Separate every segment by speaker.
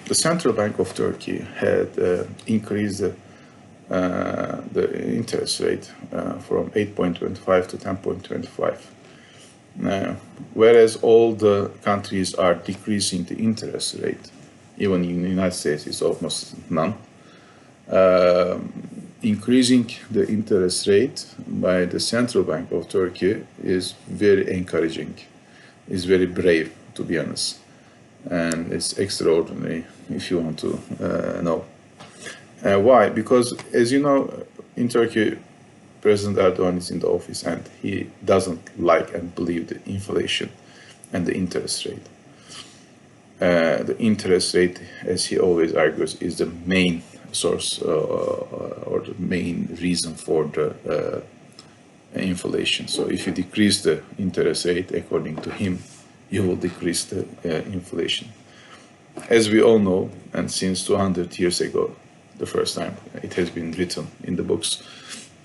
Speaker 1: the Central Bank of Turkey had increased the interest rate from 8.25 to 10.25. Whereas all the countries are decreasing the interest rate, even in the United States it's almost none. Increasing the interest rate by the Central Bank of Turkey is very encouraging, is very brave, to be honest, and it's extraordinary if you want to know. Why? Because, as you know, in Turkey, President Erdogan is in the office and he doesn't like and believe the inflation and the interest rate. The interest rate, as he always argues, is the main source or the main reason for the inflation. So if you decrease the interest rate, according to him, you will decrease the inflation. As we all know, and since 200 years ago, the first time it has been written in the books,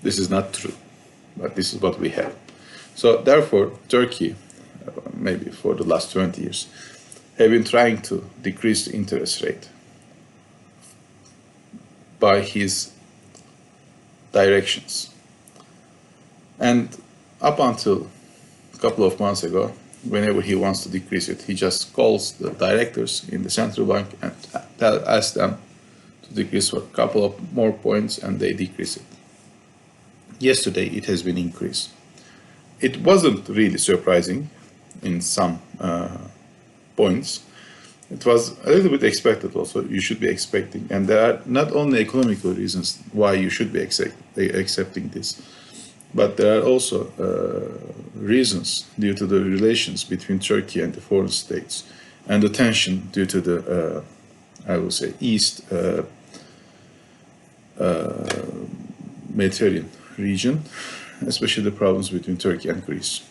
Speaker 1: this is not true, but this is what we have. So therefore, Turkey, maybe for the last 20 years, have been trying to decrease the interest rate by his directions. And up until a couple of months ago, whenever he wants to decrease it, he just calls the directors in the central bank and asks them to decrease for a couple of more points, and they decrease it. Yesterday, it has been increased. It wasn't really surprising in some points. It was a little bit expected also. You should be expecting. And there are not only economical reasons why you should be accepting this, but there are also reasons due to the relations between Turkey and the foreign states and the tension due to the, I would say, East Mediterranean region, especially the problems between Turkey and Greece.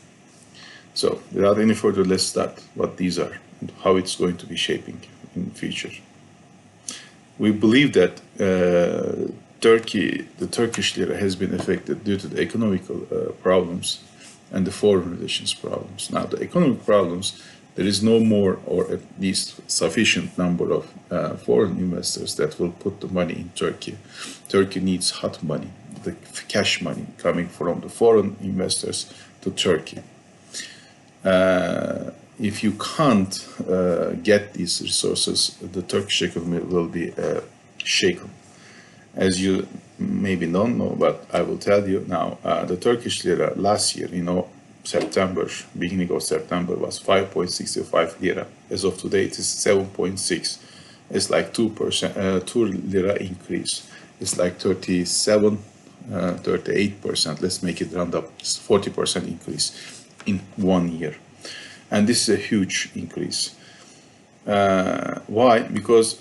Speaker 1: So, without any further, let's start what these are and how it's going to be shaping in the future. We believe that the Turkish lira has been affected due to the economical problems and the foreign relations problems. Now, the economic problems, there is no more, or at least sufficient number of foreign investors that will put the money in Turkey. Turkey needs hot money, the cash money coming from the foreign investors to Turkey. If you can't get these resources, the Turkish economy will be shaken. As you maybe don't know, but I will tell you now, the Turkish lira last year, September, beginning of September, was 5.65 lira. As of today, it is 7.6. It's like 2%, 2 lira increase. It's like 37, 38%. Let's make it round up. It's 40% increase in 1 year. And this is a huge increase. Why? Because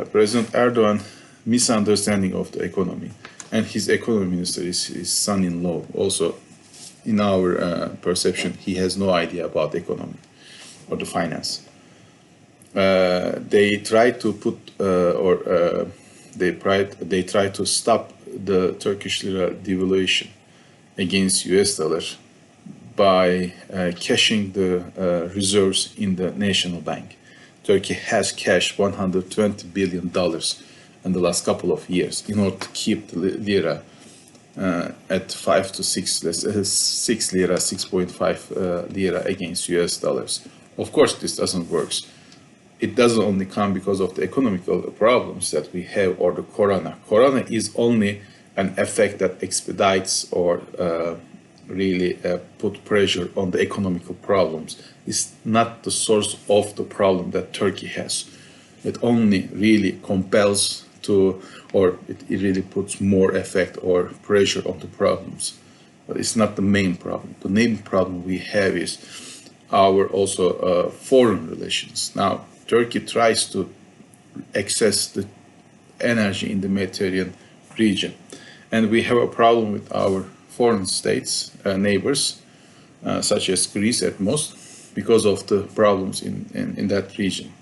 Speaker 1: President Erdogan misunderstanding of the economy, and his economy minister is his son-in-law. Also, in our perception, he has no idea about the economy or the finance. They try to put they try to stop the Turkish lira devaluation against US dollar by cashing the reserves in the national bank. Turkey has cashed $120 billion in the last couple of years in order to keep the lira at 5 to 6, 6 lira, 6.5 lira against US dollars. Of course, this doesn't work. It doesn't only come because of the economical problems that we have or the corona. Corona is only an effect that expedites or really put pressure on the economical problems. It's not the source of the problem that Turkey has. It only really compels to, or it really puts more effect or pressure on the problems. But it's not the main problem. The main problem we have is our also foreign relations. Now, Turkey tries to access the energy in the Mediterranean region. And we have a problem with our foreign states, neighbors, such as Greece at most, because of the problems in that region.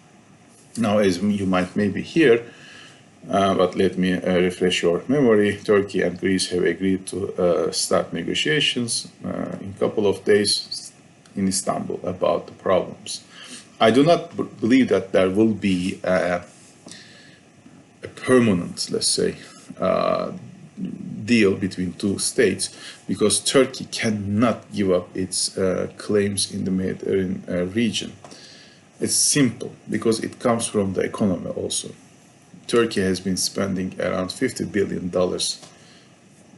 Speaker 1: Now, as you might maybe hear, but let me refresh your memory, Turkey and Greece have agreed to start negotiations in a couple of days in Istanbul about the problems. I do not believe that there will be permanent, let's say, deal between two states, because Turkey cannot give up its claims in the Mediterranean region. It's simple, because it comes from the economy also. Turkey has been spending around $50 billion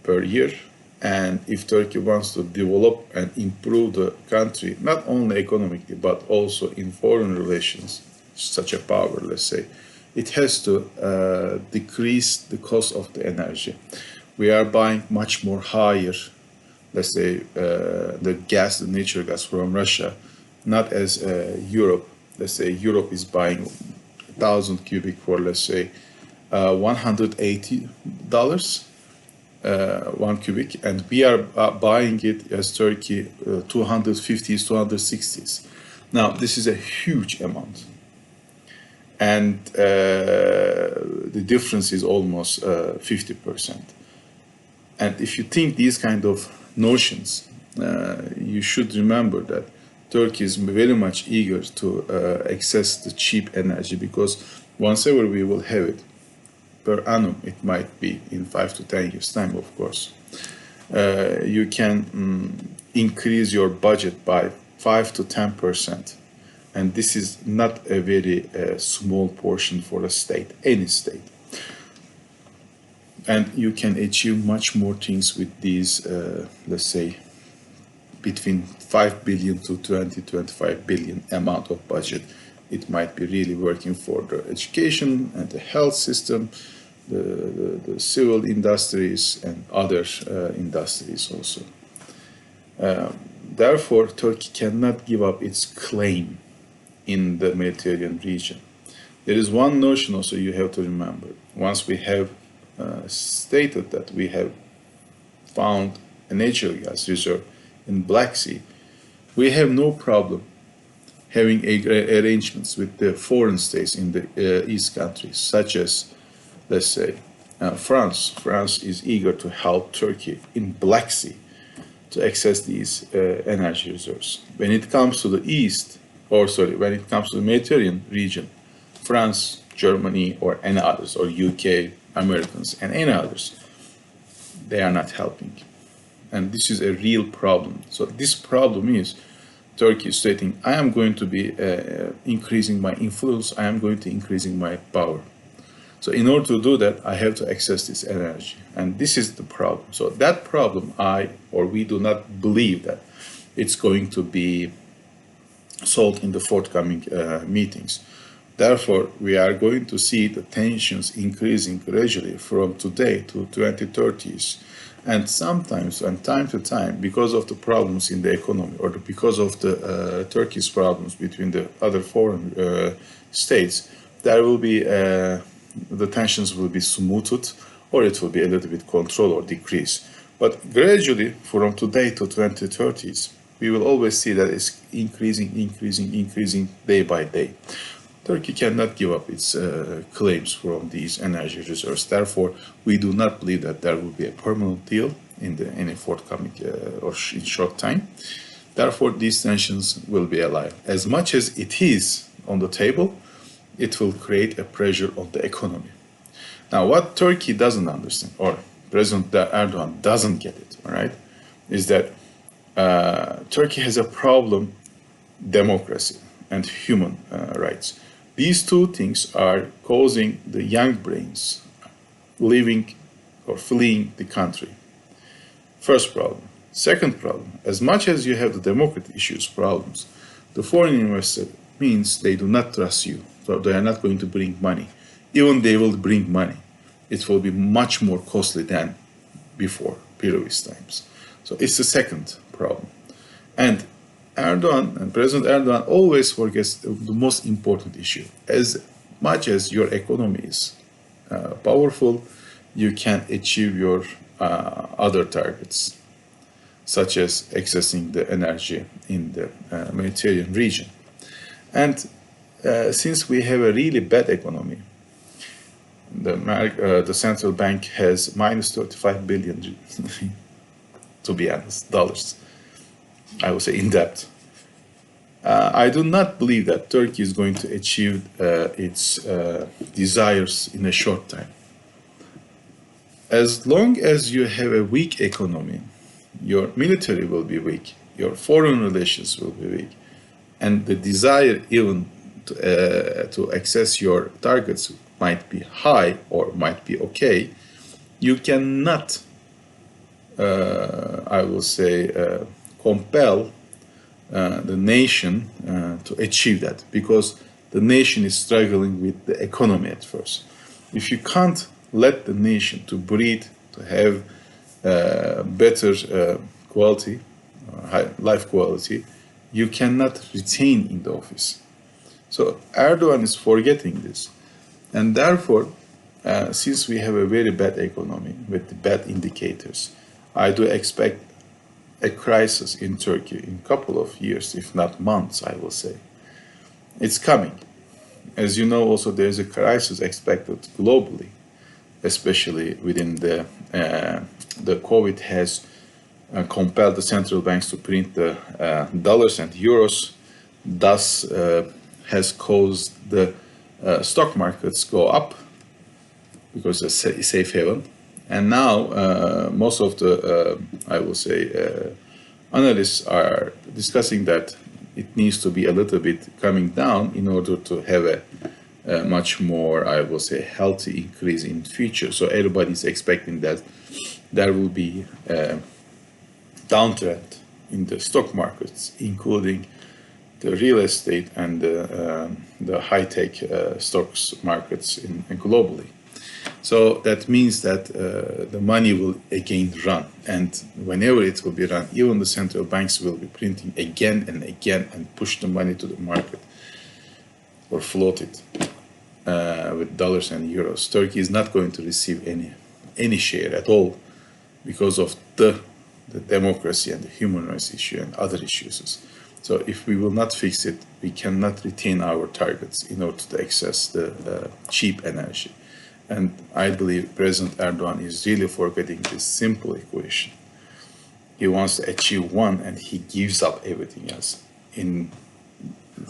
Speaker 1: per year, and if Turkey wants to develop and improve the country, not only economically, but also in foreign relations, such a power, let's say, it has to decrease the cost of the energy. We are buying much more higher, let's say, the gas, the natural gas from Russia, not as Europe. Let's say Europe is buying 1,000 cubic for, let's say, $180, 1 cubic, and we are buying it as Turkey 250s, 260s. Now, this is a huge amount, and the difference is almost 50%. And if you think these kind of notions, you should remember that Turkey is very much eager to access the cheap energy, because once ever we will have it, per annum, it might be in 5 to 10 years' time, of course, you can increase your budget by 5 to 10%. And this is not a very small portion for a state, any state. And you can achieve much more things with these, let's say, between 5 billion to 25 billion amount of budget. It might be really working for the education and the health system, the civil industries, and other industries also. Therefore, Turkey cannot give up its claim in the Mediterranean region. There is one notion also you have to remember. Once we have stated that we have found a natural gas reserve in Black Sea, we have no problem having arrangements with the foreign states in the East countries, such as, let's say, France. France is eager to help Turkey in Black Sea to access these energy reserves. When it comes to the East, when it comes to the Mediterranean region, France, Germany, or any others, or UK, Americans, and any others, they are not helping. And this is a real problem. So this problem is Turkey stating, I am going to be increasing my influence, I am going to increasing my power. So in order to do that, I have to access this energy. And this is the problem. So that problem, we do not believe that it's going to be solved in the forthcoming meetings. Therefore, we are going to see the tensions increasing gradually from today to 2030s. And sometimes, from time to time, because of the problems in the economy, or because of the Turkey's problems between the other foreign states, there will be the tensions will be smoothed, or it will be a little bit controlled or decreased. But gradually, from today to 2030s, we will always see that it's increasing day by day. Turkey cannot give up its claims from these energy reserves. Therefore, we do not believe that there will be a permanent deal in any forthcoming or in short time. Therefore, these tensions will be alive. As much as it is on the table, it will create a pressure on the economy. Now, what Turkey doesn't understand, or President Erdogan doesn't get it, all right, is that Turkey has a problem, democracy and human rights. These two things are causing the young brains leaving or fleeing the country. First problem. Second problem, as much as you have the democratic issues problems, the foreign investor means they do not trust you. So they are not going to bring money. Even they will bring money, it will be much more costly than before, previous times. So it's the second problem. And Erdogan and President Erdogan always forgets the most important issue. As much as your economy is powerful, you can achieve your other targets, such as accessing the energy in the Mediterranean region. And since we have a really bad economy, the central bank has minus 35 billion, to be honest, dollars, I would say, in debt. I do not believe that Turkey is going to achieve its desires in a short time. As long as you have a weak economy, your military will be weak, your foreign relations will be weak, and the desire even to access your targets might be high or might be okay, you cannot, I will say, compel the nation to achieve that, because the nation is struggling with the economy at first. If you can't let the nation to breathe, to have better quality, high life quality, you cannot retain in the office. So Erdogan is forgetting this, and therefore, since we have a very bad economy with bad indicators, I do expect a crisis in Turkey in a couple of years, if not months, I will say. It's coming. As you know, also there is a crisis expected globally, especially within the COVID has compelled the central banks to print the dollars and euros, thus has caused the stock markets go up because it's a safe haven. And now most of the, I will say, analysts are discussing that it needs to be a little bit coming down in order to have a much more, I will say, healthy increase in future. So everybody's expecting that there will be a downtrend in the stock markets, including the real estate and the high-tech stocks markets globally. So that means that the money will again run, and whenever it will be run, even the central banks will be printing again and again and push the money to the market or float it with dollars and euros. Turkey is not going to receive any share at all because of the democracy and the human rights issue and other issues. So if we will not fix it, we cannot retain our targets in order to access the cheap energy. And I believe President Erdogan is really forgetting this simple equation. He wants to achieve one and he gives up everything else. In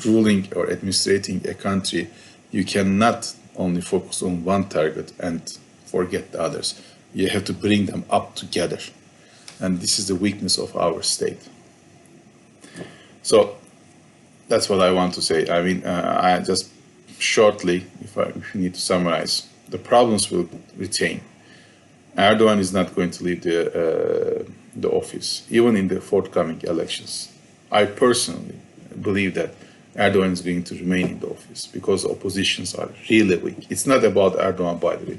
Speaker 1: ruling or administrating a country, you cannot only focus on one target and forget the others. You have to bring them up together. And this is the weakness of our state. So that's what I want to say. I mean, I just shortly, if you need to summarize, the problems will retain. Erdogan is not going to leave the office, even in the forthcoming elections. I personally believe that Erdogan is going to remain in the office because the oppositions are really weak. It's not about Erdogan, by the way.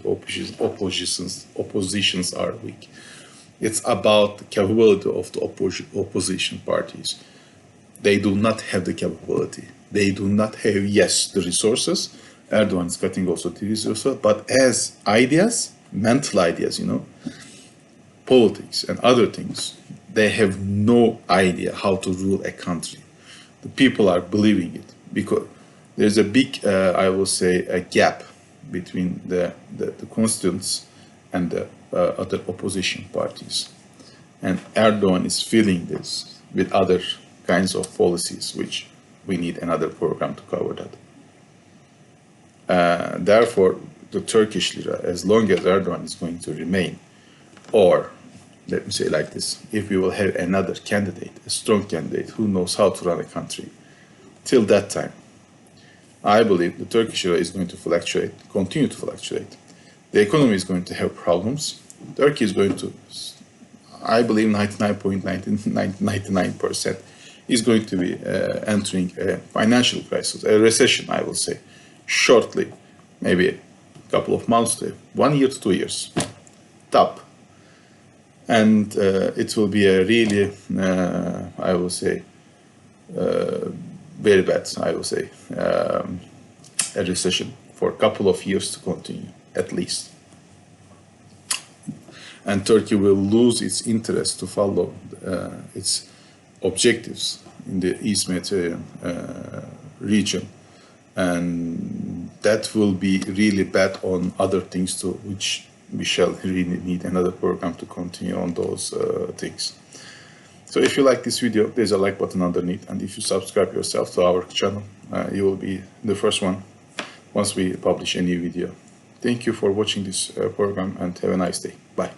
Speaker 1: Oppositions are weak. It's about the capability of the opposition parties. They do not have the capability. They do not have, yes, the resources. Erdogan is cutting also the resources, but as ideas, mental ideas, politics and other things, they have no idea how to rule a country. The people are believing it because there's a big, I will say, a gap between the constituents and the other opposition parties. And Erdogan is feeling this with other kinds of policies, which we need another program to cover that. Therefore, the Turkish lira, as long as Erdogan is going to remain, or let me say like this, if we will have another candidate, a strong candidate who knows how to run a country, till that time, I believe the Turkish lira is going to fluctuate, continue to fluctuate. The economy is going to have problems. Turkey is going to, I believe 99.99% is going to be entering a financial crisis, a recession, I will say, shortly, maybe a couple of months to 1 year to 2 years, top. And it will be a really, I will say, very bad, I will say, a recession for a couple of years to continue, at least. And Turkey will lose its interest to follow its objectives in the East Mediterranean region. And that will be really bad on other things too, which we shall really need another program to continue on those things. So if you like this video, there's a like button underneath, and if you subscribe yourself to our channel, you will be the first one once we publish a new video. Thank you for watching this program and have a nice day. Bye.